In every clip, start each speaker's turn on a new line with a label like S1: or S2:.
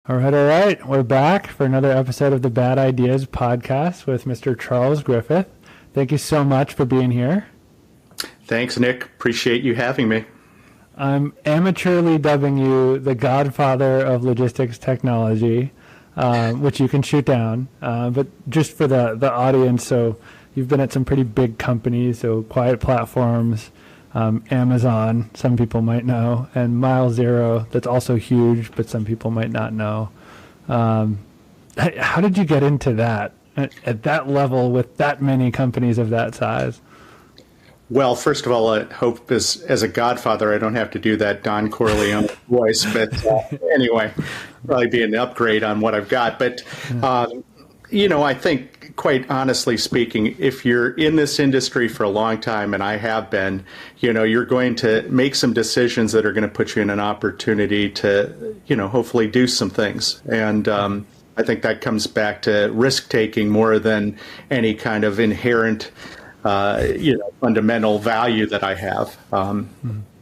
S1: All right, all right. We're back for another episode of the Bad Ideas podcast with Mr. Charles Griffith. Thank you so much for being here.
S2: Thanks, Nick. Appreciate you having me.
S1: I'm amateurly dubbing you the Godfather of Logistics Technology, which you can shoot down. But just for the audience, so you've been at some pretty big companies, so Quiet Platforms, Amazon, some people might know, and Mile Zero, that's also huge, but some people might not know. How did you get into that at that level with that many companies of that size?
S2: Well, first of all, I hope as a godfather, I don't have to do that Don Corleone voice, but anyway, probably be an upgrade on what I've got. But, I think, quite honestly speaking, if you're in this industry for a long time, and I have been, you're going to make some decisions that are going to put you in an opportunity to, hopefully do some things. And I think that comes back to risk taking more than any kind of inherent, fundamental value that I have.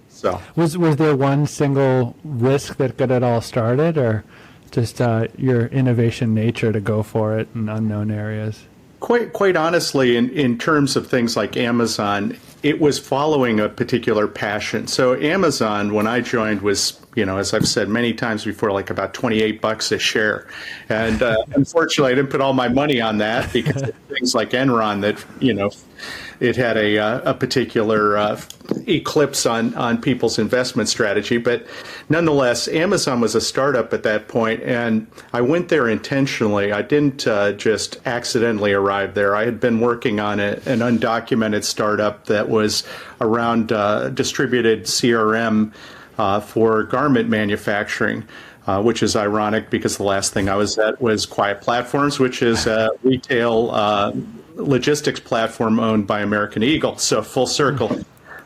S2: So
S1: was there one single risk that got it all started, or just your innovation nature to go for it in unknown areas?
S2: Quite honestly, in terms of things like Amazon, it was following a particular passion. So Amazon, when I joined, was, as I've said many times before, like about $28 a share. And unfortunately, I didn't put all my money on that because of things like Enron that, it had a particular eclipse on people's investment strategy. But nonetheless, Amazon was a startup at that point, and I went there intentionally. I didn't just accidentally arrive there. I had been working on an undocumented startup that was around distributed CRM for garment manufacturing. Which is ironic because the last thing I was at was Quiet Platforms, which is a retail logistics platform owned by American Eagle. So full circle.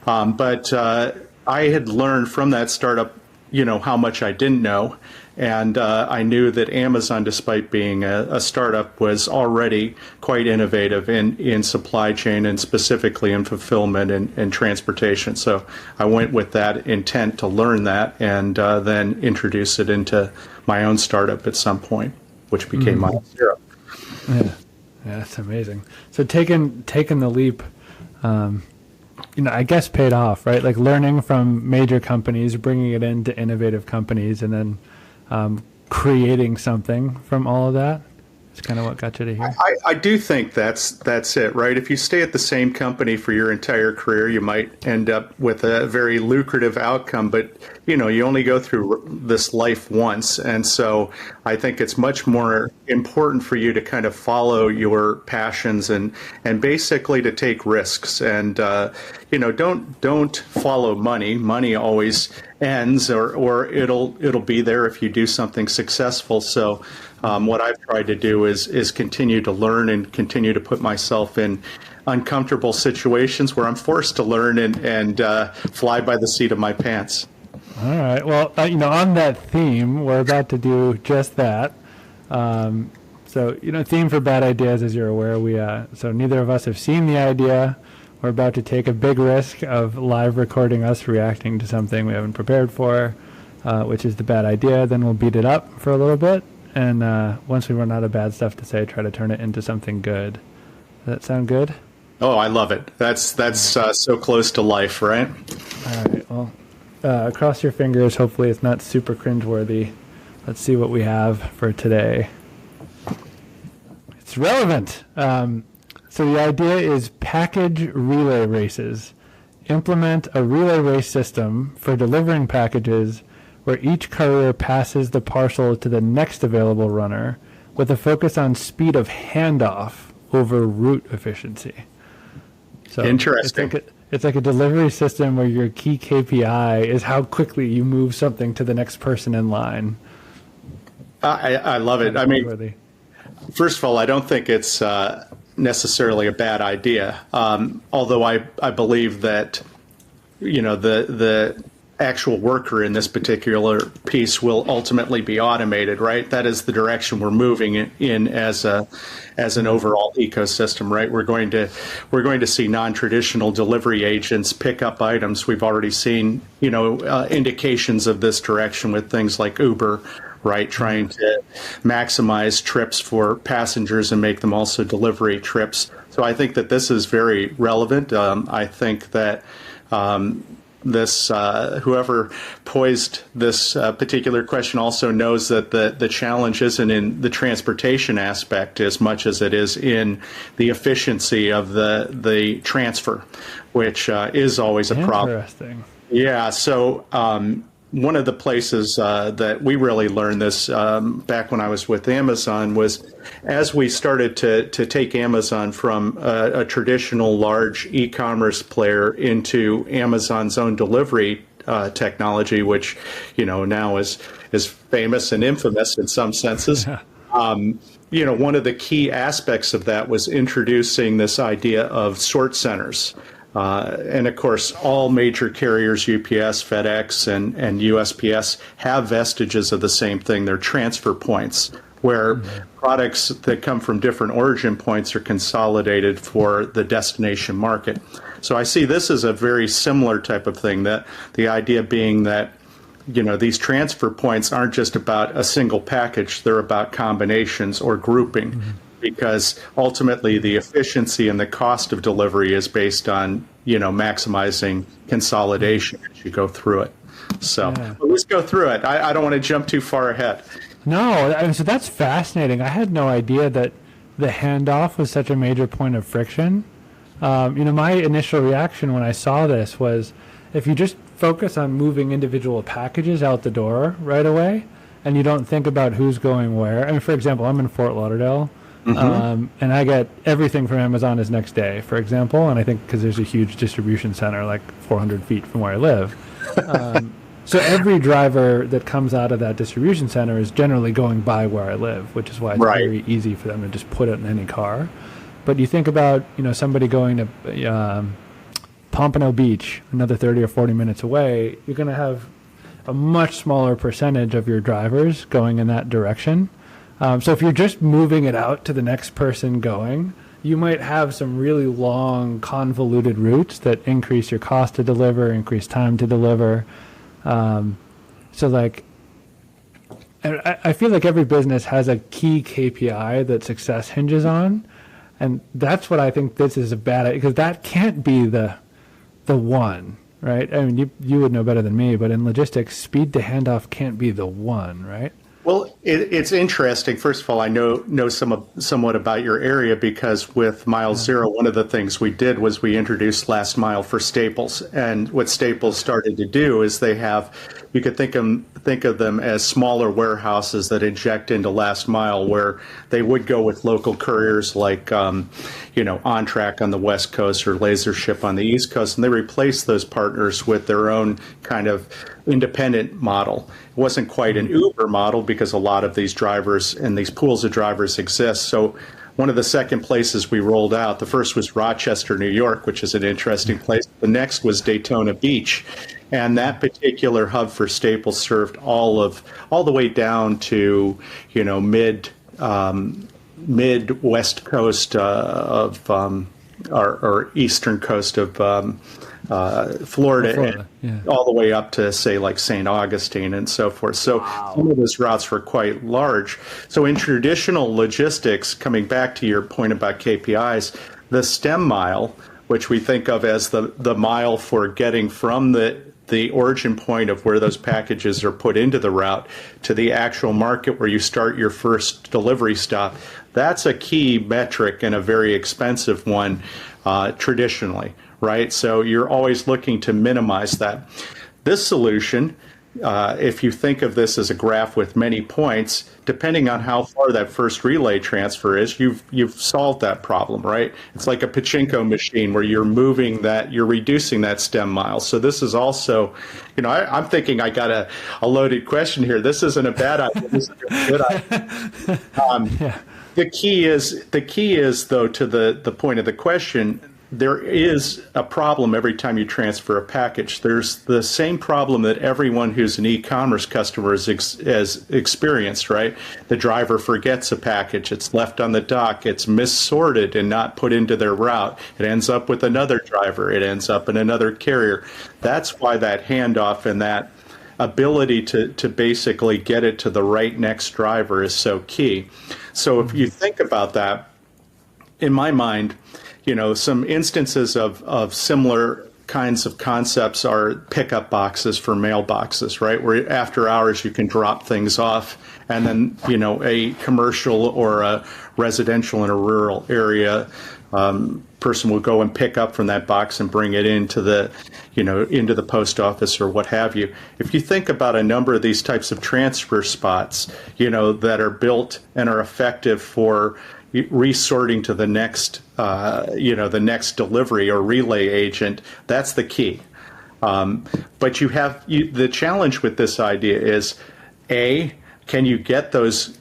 S2: But I had learned from that startup, how much I didn't know. And I knew that Amazon, despite being a startup, was already quite innovative in supply chain and specifically in fulfillment and transportation. So I went with that intent to learn that and then introduce it into my own startup at some point, which became Mile Zero.
S1: Yeah, that's amazing. So taking the leap, I guess paid off, right? Like learning from major companies, bringing it into innovative companies, and then creating something from all of that. It's kind of what got you to here.
S2: I do think that's it, right? If you stay at the same company for your entire career, you might end up with a very lucrative outcome, but you only go through this life once. And so I think it's much more important for you to kind of follow your passions and basically to take risks and, don't follow money. Money always ends or it'll be there if you do something successful. So what I've tried to do is continue to learn and continue to put myself in uncomfortable situations where I'm forced to learn and fly by the seat of my pants.
S1: All right. Well, on that theme, we're about to do just that. So, theme for Bad Ideas, as you're aware, so neither of us have seen the idea. We're about to take a big risk of live recording us reacting to something we haven't prepared for, which is the bad idea. Then we'll beat it up for a little bit. And once we run out of bad stuff to say, try to turn it into something good. Does that sound good?
S2: Oh, I love it. That's so close to life, right?
S1: All right. Well, cross your fingers. Hopefully it's not super cringeworthy. Let's see what we have for today. It's relevant. So the idea is package relay races. Implement a relay race system for delivering packages where each courier passes the parcel to the next available runner with a focus on speed of handoff over route efficiency. So
S2: interesting.
S1: It's like a delivery system where your key KPI is how quickly you move something to the next person in line.
S2: I love it. I mean, first of all, I don't think it's necessarily a bad idea, although I believe that, the actual worker in this particular piece will ultimately be automated, right? That is the direction we're moving in as an overall ecosystem, right? We're going to see non-traditional delivery agents pick up items. We've already seen, indications of this direction with things like Uber, right? Trying to maximize trips for passengers and make them also delivery trips. So I think that this is very relevant. I think that this whoever poised this particular question also knows that the challenge isn't in the transportation aspect as much as it is in the efficiency of the transfer, which is always a problem.
S1: Interesting.
S2: Yeah. So one of the places that we really learned this back when I was with Amazon was as we started to take Amazon from a traditional large e-commerce player into Amazon's own delivery technology, which now is famous and infamous in some senses. One of the key aspects of that was introducing this idea of sort centers. And of course, all major carriers, UPS, FedEx, and USPS, have vestiges of the same thing. They're transfer points where products that come from different origin points are consolidated for the destination market. So I see this as a very similar type of thing, that the idea being that these transfer points aren't just about a single package, they're about combinations or grouping. Because ultimately the efficiency and the cost of delivery is based on, maximizing consolidation as you go through it. So let's go through it. I don't want to jump too far ahead.
S1: No, so that's fascinating. I had no idea that the handoff was such a major point of friction. My initial reaction when I saw this was, if you just focus on moving individual packages out the door right away, and you don't think about who's going where. I mean, for example, I'm in Fort Lauderdale. And I get everything from Amazon is next day, for example, and I think because there's a huge distribution center like 400 feet from where I live. So every driver that comes out of that distribution center is generally going by where I live, which is why it's very easy for them to just put it in any car. But you think about, somebody going to Pompano Beach, another 30 or 40 minutes away, you're going to have a much smaller percentage of your drivers going in that direction. So if you're just moving it out to the next person going, you might have some really long, convoluted routes that increase your cost to deliver, increase time to deliver. I feel like every business has a key KPI that success hinges on. And that's what I think this is a bad idea, because that can't be the one, right? I mean, you would know better than me, but in logistics, speed to handoff can't be the one, right?
S2: Well, it's interesting. First of all, I know somewhat about your area because with Mile Zero, one of the things we did was we introduced last mile for Staples. And what Staples started to do is you could think of them as smaller warehouses that inject into last mile, where they would go with local couriers like, On Track on the West Coast or Laser Ship on the East Coast, and they replaced those partners with their own kind of independent model. It wasn't quite an Uber model because a lot of these drivers and these pools of drivers exist. So one of the second places we rolled out, the first was Rochester, New York, which is an interesting place. The next was Daytona Beach. And that particular hub for Staples served all the way down to, mid west coast of or eastern coast of Florida, all the way up to, say, like St. Augustine and so forth. So some of those routes were quite large. So in traditional logistics, coming back to your point about KPIs, the stem mile, which we think of as the mile for getting from the origin point of where those packages are put into the route to the actual market where you start your first delivery stop, that's a key metric and a very expensive one traditionally, right? So you're always looking to minimize that. This solution, if you think of this as a graph with many points, depending on how far that first relay transfer is, you've solved that problem, right? It's like a pachinko machine where you're reducing that stem mile. So this is also, I'm thinking I got a loaded question here. This isn't a bad idea. This is a good idea. The key is though, to the point of the question, there is a problem every time you transfer a package. There's the same problem that everyone who's an e-commerce customer has experienced, right? The driver forgets a package. It's left on the dock. It's missorted and not put into their route. It ends up with another driver. It ends up in another carrier. That's why that handoff and that ability to basically get it to the right next driver is so key. So if you think about that, in my mind, some instances of similar kinds of concepts are pickup boxes for mailboxes, right? Where after hours you can drop things off, and then a commercial or a residential in a rural area person will go and pick up from that box and bring it into the post office or what have you. If you think about a number of these types of transfer spots, that are built and are effective for resorting to the next, the next delivery or relay agent, that's the key. But the challenge with this idea is, can you get those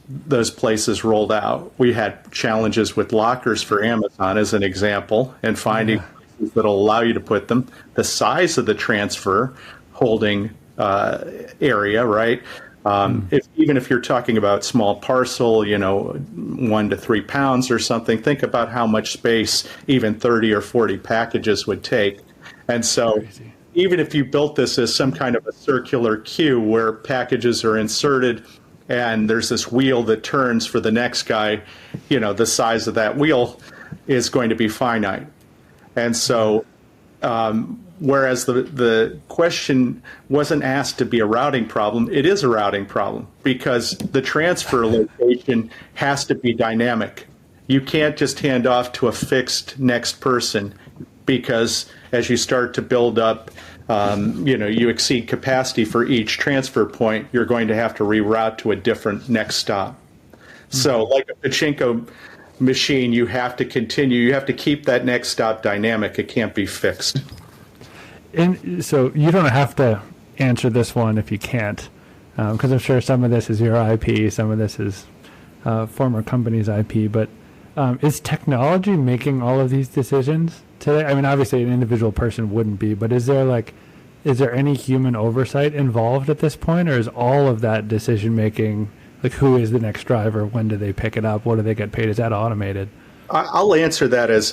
S2: places rolled out? We had challenges with lockers for Amazon as an example, and finding places that'll allow you to put them. The size of the transfer holding area, right? Even if you're talking about small parcel, 1 to 3 pounds or something, think about how much space even 30 or 40 packages would take. And so even if you built this as some kind of a circular queue where packages are inserted and there's this wheel that turns for the next guy, the size of that wheel is going to be finite. And so whereas the question wasn't asked to be a routing problem, it is a routing problem because the transfer location has to be dynamic. You can't just hand off to a fixed next person because as you start to build up, you exceed capacity for each transfer point, you're going to have to reroute to a different next stop. So like a pachinko machine, you have to keep that next stop dynamic. It can't be fixed.
S1: And so you don't have to answer this one if you can't, because I'm sure some of this is your IP, some of this is former company's IP, but is technology making all of these decisions today? I mean, obviously an individual person wouldn't be, but is there any human oversight involved at this point, or is all of that decision making, like who is the next driver, when do they pick it up, what do they get paid, is that automated?
S2: I'll answer that as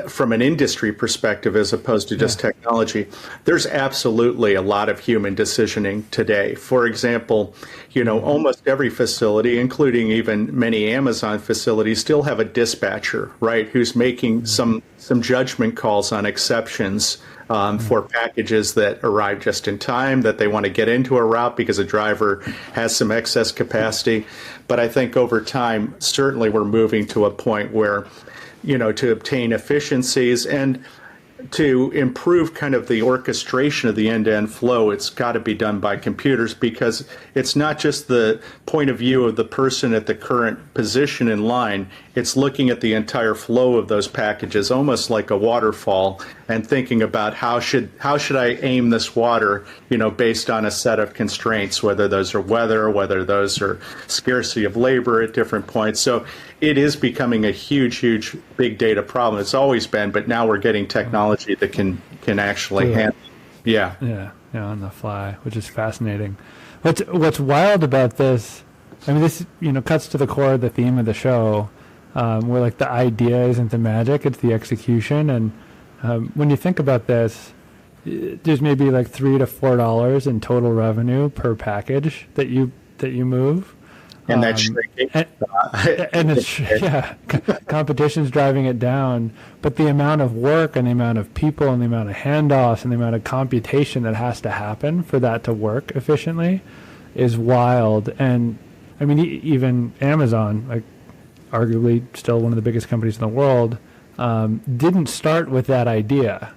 S2: from an industry perspective as opposed to just technology. There's absolutely a lot of human decisioning today. For example, almost every facility, including even many Amazon facilities, still have a dispatcher, right, who's making some judgment calls on exceptions for packages that arrive just in time, that they want to get into a route because a driver has some excess capacity. But I think over time, certainly we're moving to a point where, to obtain efficiencies and to improve kind of the orchestration of the end-to-end flow, it's got to be done by computers because it's not just the point of view of the person at the current position in line. It's looking at the entire flow of those packages, almost like a waterfall, and thinking about how should I aim this water, based on a set of constraints, whether those are weather, whether those are scarcity of labor at different points. So it is becoming a huge big data problem. It's always been, but now we're getting technology that can actually handle it. Yeah,
S1: on the fly, which is fascinating. What's wild about this, I mean, this cuts to the core of the theme of the show, where like the idea isn't the magic, it's the execution. And when you think about this, there's maybe like $3 to $4 in total revenue per package that you move.
S2: And that's shrinking.
S1: And it's, competition's driving it down. But the amount of work and the amount of people and the amount of handoffs and the amount of computation that has to happen for that to work efficiently is wild. And I mean, even Amazon, like arguably still one of the biggest companies in the world, didn't start with that idea.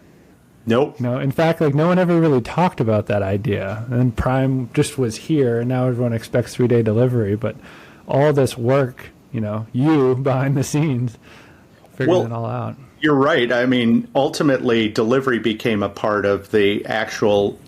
S2: Nope.
S1: No, in fact, like no one ever really talked about that idea. And Prime just was here, and now everyone expects 3-day delivery. But all this work, you behind the scenes, figuring it all out.
S2: You're right. I mean, ultimately, delivery became a part of the actual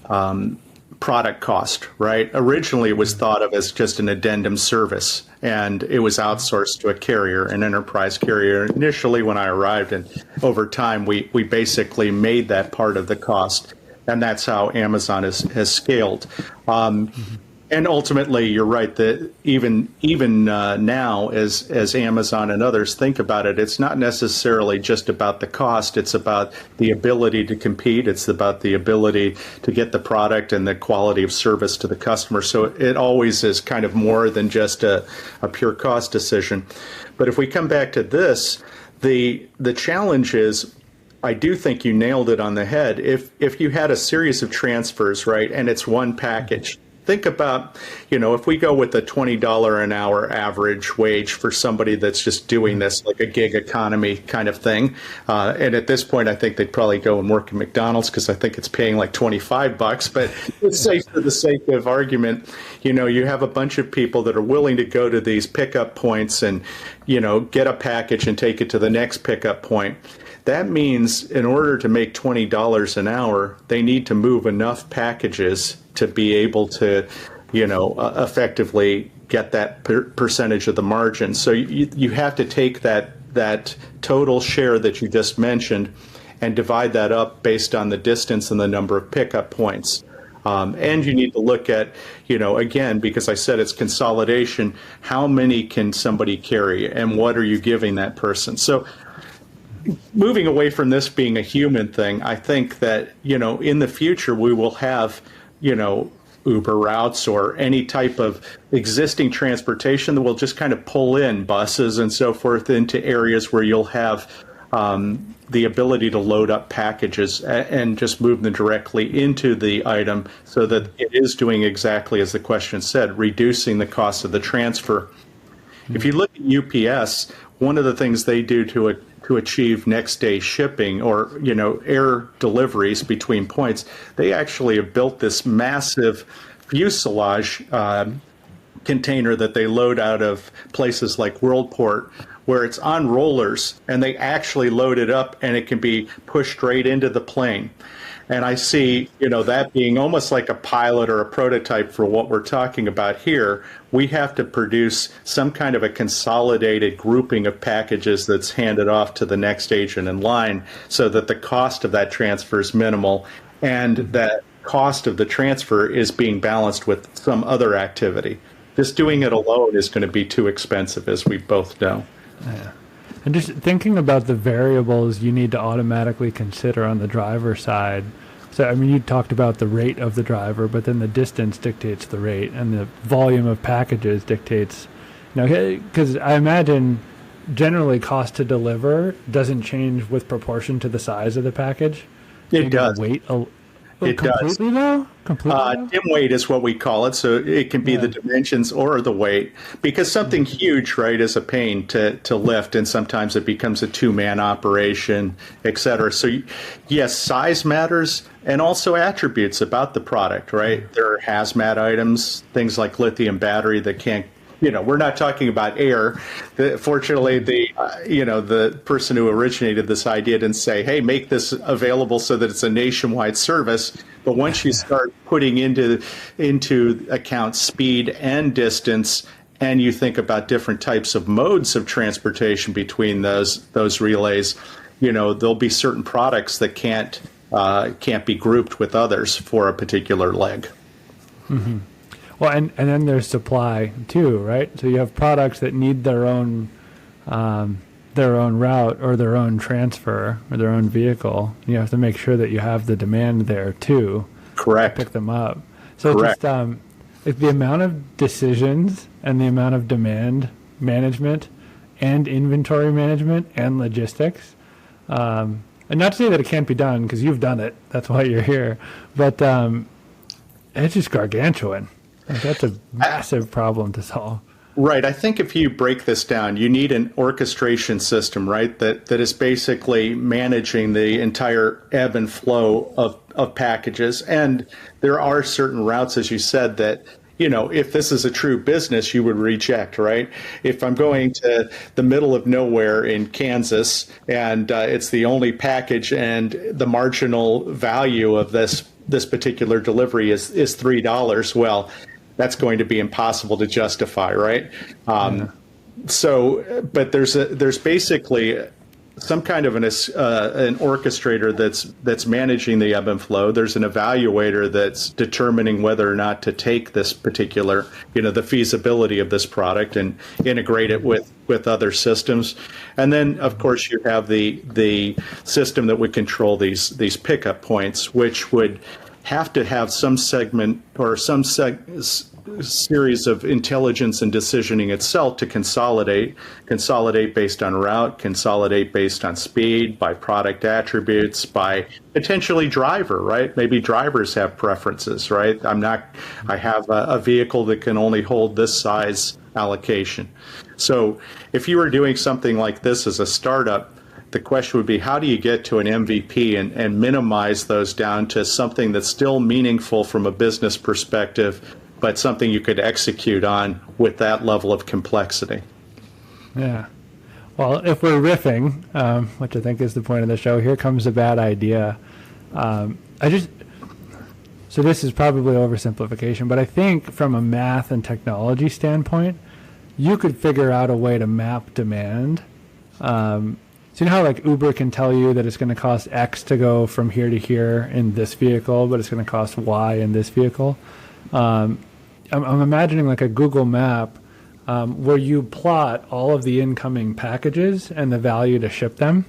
S2: product cost, right? Originally, it was thought of as just an addendum service, and it was outsourced to a carrier, an enterprise carrier. Initially, when I arrived, and over time, we basically made that part of the cost, and that's how Amazon has scaled. And ultimately, you're right that even now, as Amazon and others think about it, it's not necessarily just about the cost. It's about the ability to compete. It's about the ability to get the product and the quality of service to the customer. So it always is kind of more than just a pure cost decision. But if we come back to this, the challenge is, I do think you nailed it on the head. If you had a series of transfers, right, and it's one package. Think about, if we go with a $20 an hour average wage for somebody that's just doing this, like a gig economy kind of thing. And at this point, I think they'd probably go and work at McDonald's because I think it's paying like $25. But let's say for the sake of argument, you have a bunch of people that are willing to go to these pickup points and, get a package and take it to the next pickup point. That means in order to make $20 an hour, they need to move enough packages to be able to, effectively get that percentage of the margin. So you have to take that total share that you just mentioned and divide that up based on the distance and the number of pickup points. And you need to look at, again, because I said it's consolidation, how many can somebody carry and what are you giving that person? So moving away from this being a human thing, I think that, in the future we will have, Uber routes or any type of existing transportation that will just kind of pull in buses and so forth into areas where you'll have the ability to load up packages and just move them directly into the item so that it is doing exactly as the question said, reducing the cost of the transfer. If you look at UPS, one of the things they do to achieve next day shipping or, air deliveries between points, they actually have built this massive fuselage container that they load out of places like Worldport, where it's on rollers and they actually load it up and it can be pushed right into the plane. And I see, that being almost like a pilot or a prototype for what we're talking about here. We have to produce some kind of a consolidated grouping of packages that's handed off to the next agent in line so that the cost of that transfer is minimal and that cost of the transfer is being balanced with some other activity. Just doing it alone is going to be too expensive, as we both know.
S1: Yeah. And just thinking about the variables you need to automatically consider on the driver side. So, you talked about the rate of the driver, but then the distance dictates the rate and the volume of packages dictates, because I imagine generally cost to deliver doesn't change with proportion to the size of the package.
S2: It does.
S1: It completely does. Though? Completely
S2: dim weight is what we call it. So it can be the dimensions or the weight, because something huge, right, is a pain to lift, and sometimes it becomes a two-man operation, et cetera. So yes, size matters, and also attributes about the product, right? There are hazmat items, things like lithium battery that can't, we're not talking about air. Fortunately, the person who originated this idea didn't say, hey, make this available so that it's a nationwide service. But once you start putting into account speed and distance, and you think about different types of modes of transportation between those relays, there'll be certain products that can't be grouped with others for a particular leg.
S1: Mm-hmm. Well, and then there's supply too, right? So you have products that need their own route or their own transfer or their own vehicle. You have to make sure that you have the demand there too.
S2: Correct.
S1: To pick them up. So
S2: Correct.
S1: Just like the amount of decisions and the amount of demand management and inventory management and logistics. And not to say that it can't be done, because you've done it. That's why you're here. But it's just gargantuan. Like, that's a massive problem to solve.
S2: Right. I think if you break this down, you need an orchestration system, right, that is basically managing the entire ebb and flow of packages. And there are certain routes, as you said, that, if this is a true business, you would reject, right? If I'm going to the middle of nowhere in Kansas and it's the only package and the marginal value of this particular delivery is $3, well, that's going to be impossible to justify, right? So, but there's basically some kind of an orchestrator that's managing the ebb and flow. There's an evaluator that's determining whether or not to take this particular, the feasibility of this product and integrate it with other systems. And then, of course, you have the system that would control these pickup points, which would have to have some segment or some series of intelligence and decisioning itself to consolidate based on route, consolidate based on speed, by product attributes, by potentially driver, right? Maybe drivers have preferences, right? I have a vehicle that can only hold this size allocation. So if you were doing something like this as a startup, the question would be, how do you get to an MVP and minimize those down to something that's still meaningful from a business perspective, but something you could execute on with that level of complexity?
S1: Yeah. Well, if we're riffing, which I think is the point of the show, here comes a bad idea. So this is probably oversimplification, but I think from a math and technology standpoint, you could figure out a way to map demand. So you know how like Uber can tell you that it's going to cost X to go from here to here in this vehicle, but it's going to cost Y in this vehicle? I'm imagining like a Google map where you plot all of the incoming packages and the value to ship them.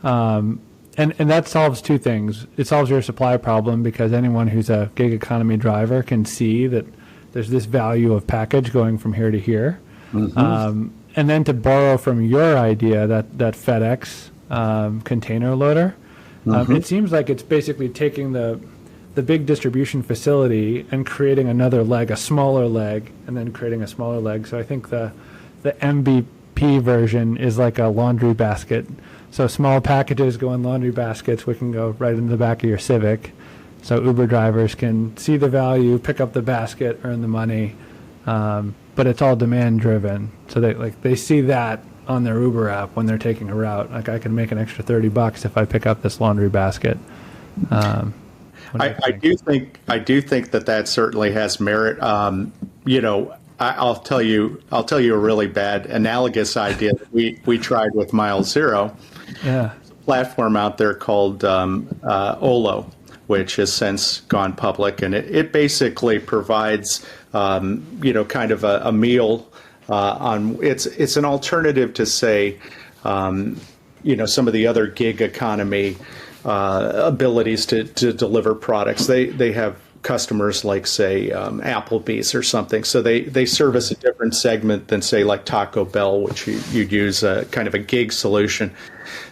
S1: And that solves two things. It solves your supply problem because anyone who's a gig economy driver can see that there's this value of package going from here to here. Mm-hmm. And then to borrow from your idea, that FedEx container loader, it seems like it's basically taking the big distribution facility and creating another leg, a smaller leg, and then creating a smaller leg. So I think the MVP version is like a laundry basket. So small packages go in laundry baskets, which can go right in the back of your Civic. So Uber drivers can see the value, pick up the basket, earn the money. But it's all demand driven. So they see that on their Uber app when they're taking a route. Like, I can make an extra $30 if I pick up this laundry basket. I
S2: do think that certainly has merit. I'll tell you a really bad analogous idea that we tried with Mile Zero.
S1: Yeah.
S2: There's a platform out there called Olo, which has since gone public, and it basically provides kind of a meal on. It's an alternative to, say, some of the other gig economy abilities to deliver products. They have customers like, say, Applebee's or something. So they service a different segment than, say, like Taco Bell, which you'd use a kind of a gig solution.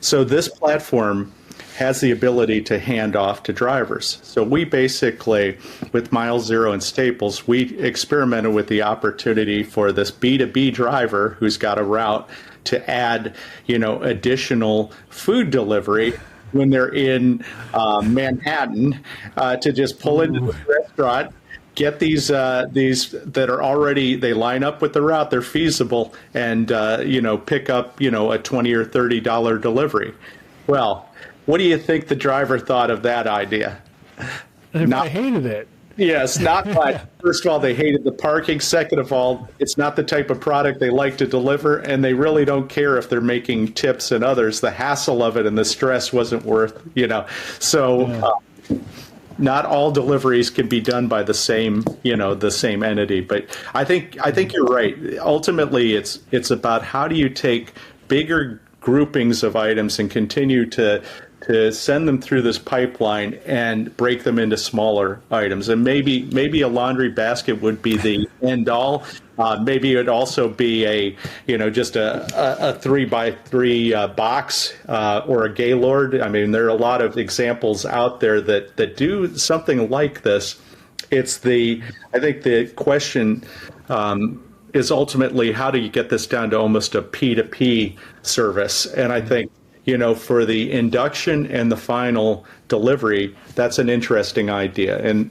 S2: So this platform has the ability to hand off to drivers. So we basically, with Mile Zero and Staples, we experimented with the opportunity for this B2B driver who's got a route to add, additional food delivery when they're in Manhattan, to just pull into the restaurant, get these that are already, they line up with the route, they're feasible, and pick up a $20 or $30 delivery. Well, what do you think the driver thought of that idea?
S1: I hated it.
S2: Yes, not much. First of all, they hated the parking. Second of all, it's not the type of product they like to deliver, and they really don't care if they're making tips and others. The hassle of it and the stress wasn't worth, So not all deliveries can be done by the same entity. But I think you're right. Ultimately, it's about how do you take bigger groupings of items and continue to send them through this pipeline and break them into smaller items. And maybe a laundry basket would be the end all. Maybe it would also be just a 3x3 box or a Gaylord. I mean, there are a lot of examples out there that do something like this. I think the question is ultimately, how do you get this down to almost a P2P service? And I think, for the induction and the final delivery, that's an interesting idea. And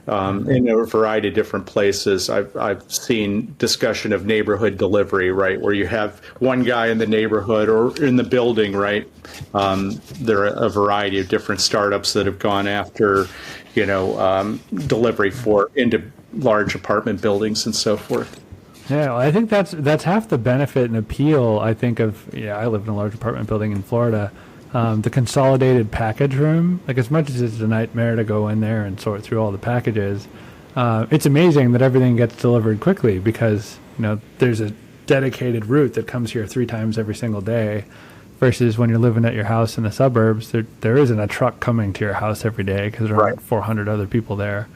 S2: in a variety of different places, I've seen discussion of neighborhood delivery, right, where you have one guy in the neighborhood or in the building, right? There are a variety of different startups that have gone after, delivery into large apartment buildings and so forth.
S1: Yeah, well, I think that's half the benefit and appeal, I think, of, yeah, I live in a large apartment building in Florida. The consolidated package room, like as much as it's a nightmare to go in there and sort through all the packages, it's amazing that everything gets delivered quickly because, there's a dedicated route that comes here 3 times every single day versus when you're living at your house in the suburbs, there isn't a truck coming to your house every day because there aren't 400 other people there.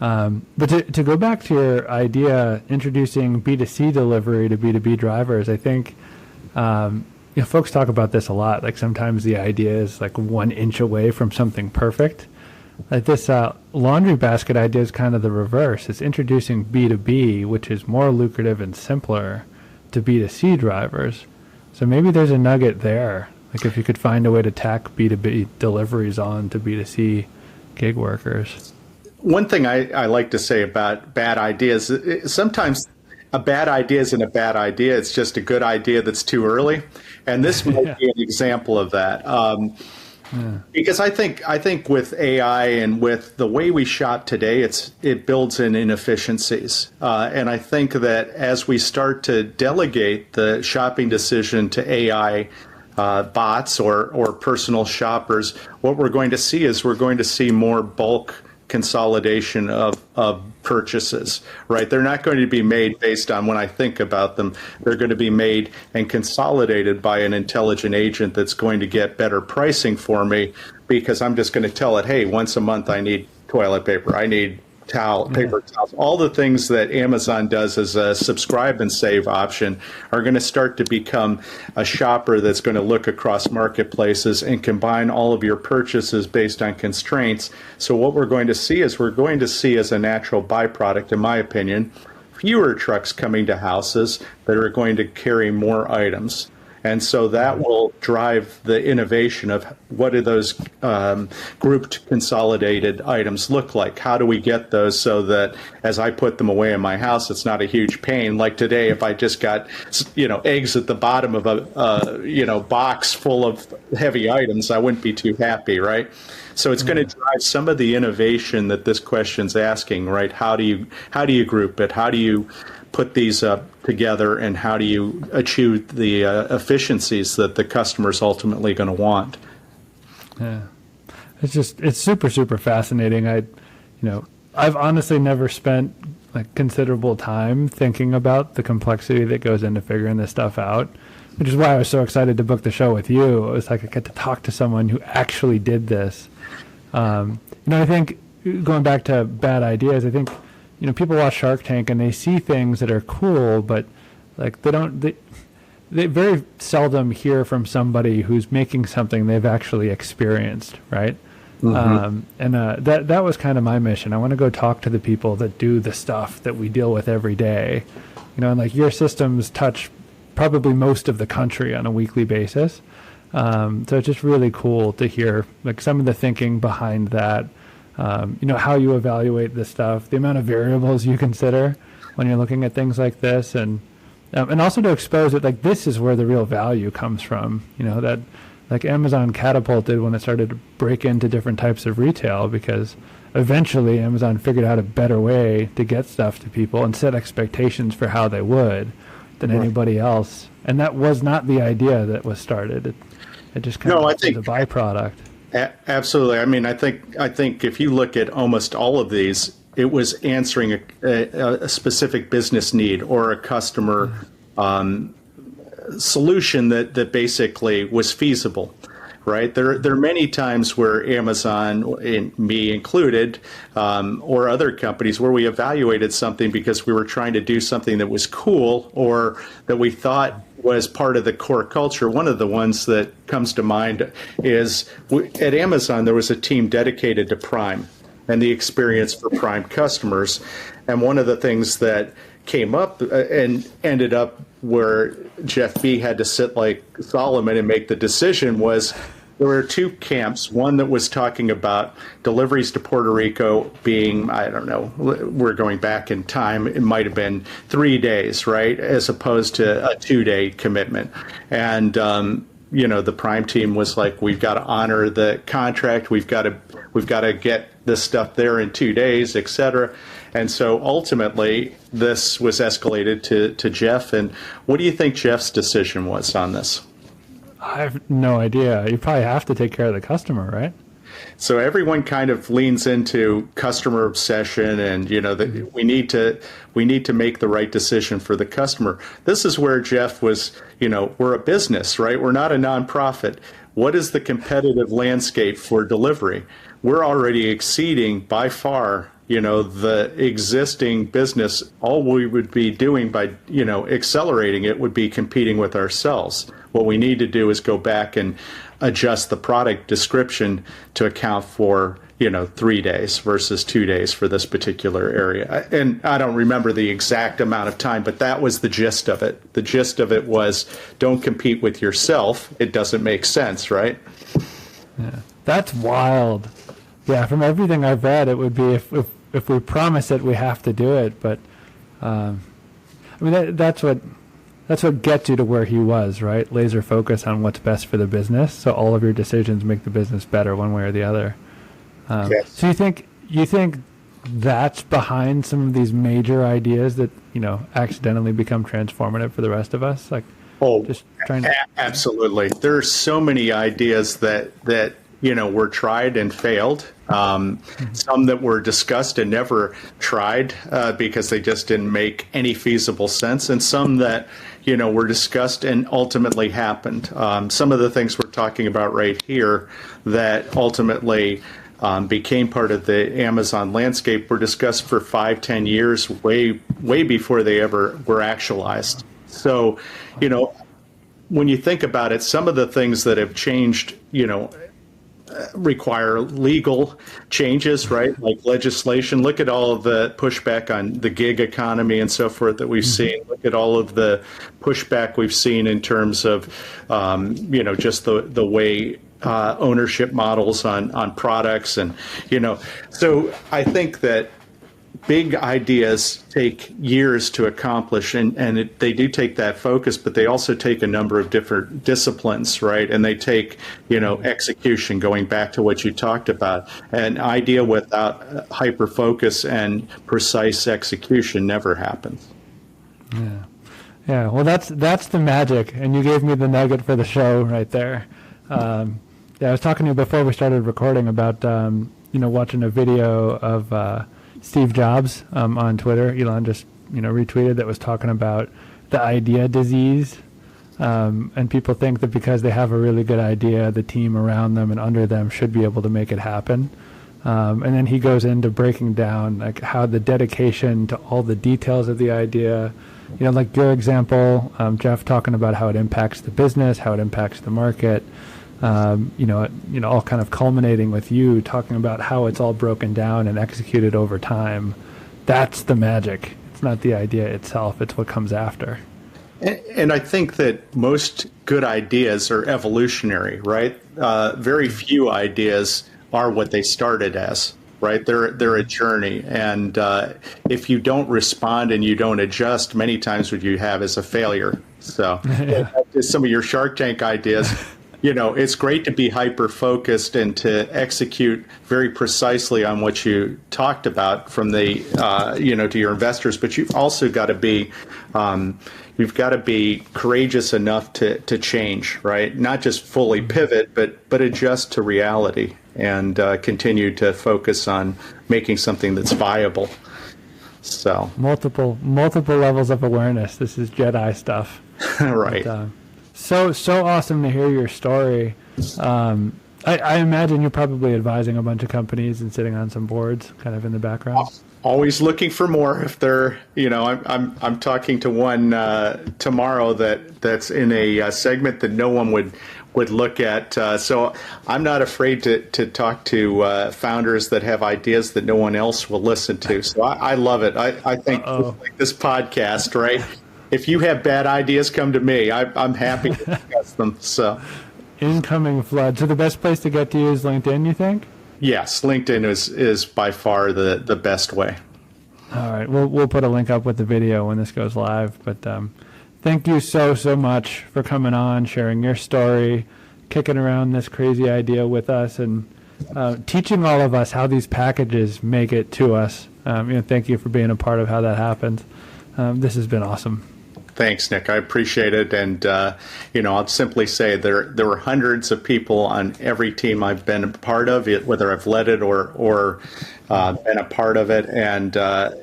S1: But to go back to your idea, introducing B2C delivery to B2B drivers, I think, folks talk about this a lot. Like sometimes the idea is like 1 inch away from something perfect. Like this laundry basket idea is kind of the reverse. It's introducing B2B, which is more lucrative and simpler, to B2C drivers. So maybe there's a nugget there. Like if you could find a way to tack B2B deliveries on to B2C gig workers.
S2: One thing I like to say about bad ideas, sometimes a bad idea isn't a bad idea. It's just a good idea that's too early. And this might be an example of that. Because I think with AI and with the way we shop today, it builds in inefficiencies. And I think that as we start to delegate the shopping decision to AI bots or personal shoppers, what we're going to see is we're going to see more bulk consolidation of purchases, right? They're not going to be made based on when I think about them. They're going to be made and consolidated by an intelligent agent that's going to get better pricing for me because I'm just going to tell it, hey, once a month I need toilet paper, I need paper towels. All the things that Amazon does as a subscribe and save option are going to start to become a shopper that's going to look across marketplaces and combine all of your purchases based on constraints. So what we're going to see is as a natural byproduct, in my opinion, fewer trucks coming to houses that are going to carry more items. And so that will drive the innovation of what do those grouped consolidated items look like? How do we get those so that as I put them away in my house, it's not a huge pain? Like today, if I just got, eggs at the bottom of a, box full of heavy items, I wouldn't be too happy, right? So it's going to drive some of the innovation that this question's asking, right? How do you group it? How do you put these together, and how do you achieve the efficiencies that the customer's ultimately going to want?
S1: Yeah, it's super, super fascinating. I've honestly never spent like considerable time thinking about the complexity that goes into figuring this stuff out, which is why I was so excited to book the show with you. It was like I get to talk to someone who actually did this. I think going back to bad ideas, I think people watch Shark Tank and they see things that are cool, but like they very seldom hear from somebody who's making something they've actually experienced, right? Mm-hmm. That was kind of my mission. I want to go talk to the people that do the stuff that we deal with every day, and like your systems touch probably most of the country on a weekly basis. So it's just really cool to hear like some of the thinking behind that. How you evaluate this stuff, the amount of variables you consider when you're looking at things like this, and also to expose it, like this is where the real value comes from, that like Amazon catapulted when it started to break into different types of retail, because eventually Amazon figured out a better way to get stuff to people and set expectations for how they would than anybody else. And that was not the idea that was started. It just kind of was a byproduct.
S2: Absolutely. I mean, I think if you look at almost all of these, it was answering a specific business need or a customer solution that basically was feasible, right? There are many times where Amazon, me included, or other companies, where we evaluated something because we were trying to do something that was cool or that we thought was part of the core culture. One of the ones that comes to mind is at Amazon, there was a team dedicated to Prime and the experience for Prime customers. And one of the things that came up and ended up where Jeff B had to sit like Solomon and make the decision was there were 2 camps. One that was talking about deliveries to Puerto Rico being, I don't know, we're going back in time, it might have been 3 days, right, as opposed to a 2-day commitment. And, the Prime team was like, we've got to honor the contract, we've got to get this stuff there in 2 days, et cetera. And so ultimately, this was escalated to Jeff. And what do you think Jeff's decision was on this?
S1: I have no idea. You probably have to take care of the customer, right?
S2: So everyone kind of leans into customer obsession, and we need to make the right decision for the customer. This is where Jeff was, we're a business, right? We're not a nonprofit. What is the competitive landscape for delivery? We're already exceeding by far, the existing business. All we would be doing by, accelerating it would be competing with ourselves. What we need to do is go back and adjust the product description to account for 3 days versus 2 days for this particular area. And I don't remember the exact amount of time, but that was the gist of it. The gist of it was, don't compete with yourself. It doesn't make sense, right?
S1: Yeah, that's wild. Yeah, from everything I've read, it would be if we promise it, we have to do it. But that's what gets you to where he was, right? Laser focus on what's best for the business, so all of your decisions make the business better one way or the other.
S2: Yes.
S1: So you think that's behind some of these major ideas that accidentally become transformative for the rest of us?
S2: Absolutely. There are so many ideas that were tried and failed. Some that were discussed and never tried because they just didn't make any feasible sense, and some that were discussed and ultimately happened. Some of the things we're talking about right here that ultimately became part of the Amazon landscape were discussed for 5-10 years, way before they ever were actualized. So, when you think about it, some of the things that have changed, require legal changes, right? Like legislation. Look at all of the pushback on the gig economy and so forth that we've seen. Look at all of the pushback we've seen in terms of, just the way ownership models on products. And, so I think that big ideas take years to accomplish, and they do take that focus, but they also take a number of different disciplines, right? And they take, execution, going back to what you talked about. An idea without hyper focus and precise execution never happens.
S1: Yeah. Well, that's the magic, and you gave me the nugget for the show right there. I was talking to you before we started recording about, watching a video of Steve Jobs on Twitter. Elon just retweeted that was talking about the idea disease, and people think that because they have a really good idea, the team around them and under them should be able to make it happen. And then he goes into breaking down like how the dedication to all the details of the idea, like your example, Jeff talking about how it impacts the business, how it impacts the market. All kind of culminating with you talking about how it's all broken down and executed over time. That's the magic. It's not the idea itself, it's what comes after.
S2: And I think that most good ideas are evolutionary, right? Very few ideas are what they started as, right? They're a journey. And if you don't respond and you don't adjust, many times what you have is a failure. So some of your Shark Tank ideas, it's great to be hyper-focused and to execute very precisely on what you talked about from the, to your investors. But you've also got to be, courageous enough to change, right? Not just fully pivot, but adjust to reality and continue to focus on making something that's viable. So
S1: multiple levels of awareness. This is Jedi stuff.
S2: Right.
S1: But, so awesome to hear your story. I imagine you're probably advising a bunch of companies and sitting on some boards kind of in the background.
S2: Always looking for more. If they're, I'm talking to one tomorrow that's in a segment that no one would look at. So I'm not afraid to talk to founders that have ideas that no one else will listen to. So I love it. I think like this podcast, right? If you have bad ideas, come to me. I'm happy to discuss them. So,
S1: incoming flood. So the best place to get to you is LinkedIn, you think?
S2: Yes, LinkedIn is by far the best way.
S1: All right, we'll put a link up with the video when this goes live. But thank you so much for coming on, sharing your story, kicking around this crazy idea with us, and teaching all of us how these packages make it to us. Thank you for being a part of how that happened. This has been awesome.
S2: Thanks, Nick. I appreciate it. And, I'll simply say there were hundreds of people on every team I've been a part of, whether I've led it or been a part of it. And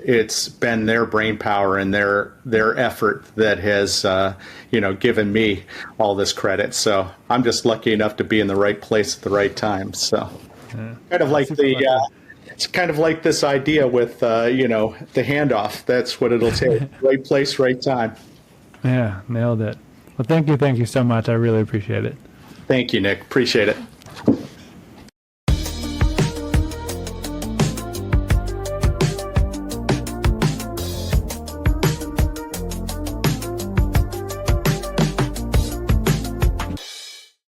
S2: it's been their brain power and their effort that has, given me all this credit. So I'm just lucky enough to be in the right place at the right time. So kind of like it's kind of like this idea with, the handoff. That's what it'll take. Right place, right time.
S1: Yeah, nailed it. Well, thank you so much. I really appreciate it.
S2: Thank you, Nick. Appreciate it.